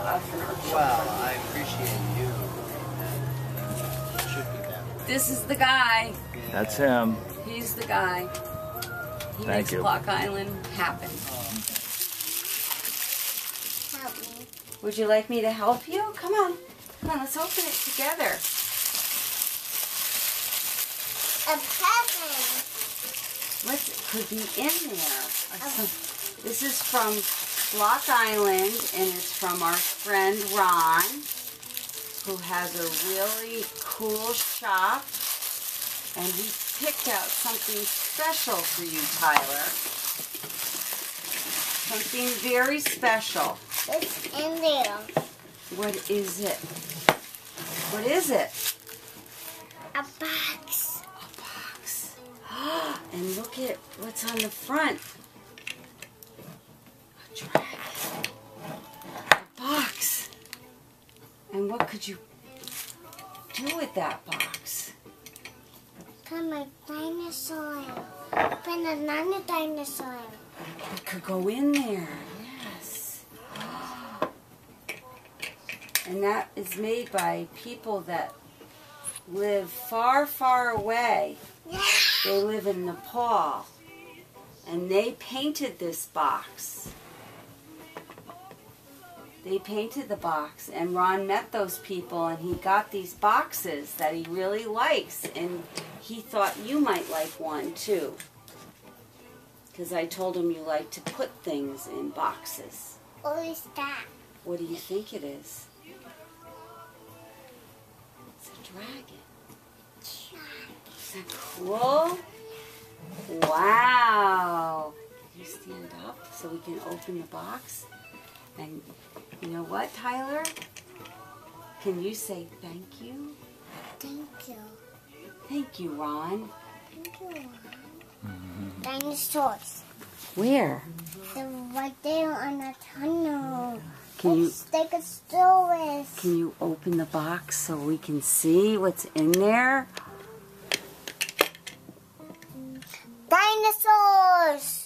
us and our children. Well, I appreciate you. And, it should be that way. This is the guy. Yeah. That's him. He's the guy. He Thank makes you. Block Island happen. Help me. Would you like me to help you? Come on. Come on, let's open it together. A present. What could be in there? This is from Block Island, and it's from our friend Ron, who has a really cool shop, and he picked out something special for you, Tyler. Something very special. What's in there? What is it? What is it? A box. A box. And look at what's on the front. A dragon. A box. And what could you do with that box? Put my dinosaur. Put another dinosaur. It could go in there. Yes. And that is made by people that live far, far away. Yeah. They live in Nepal. And they painted this box. They painted the box, and Ron met those people, and he got these boxes that he really likes, and he thought you might like one too. Because I told him you like to put things in boxes. What is that? What do you think it is? It's a dragon. Isn't that cool? Wow. You stand up so we can open the box. And you know what, Tyler? Can you say thank you? Thank you. Thank you, Ron. Thank you. Dinosaurs. Where? They're right there on the tunnel. Can you Stegosaurus. can you open the box so we can see what's in there? Dinosaurs.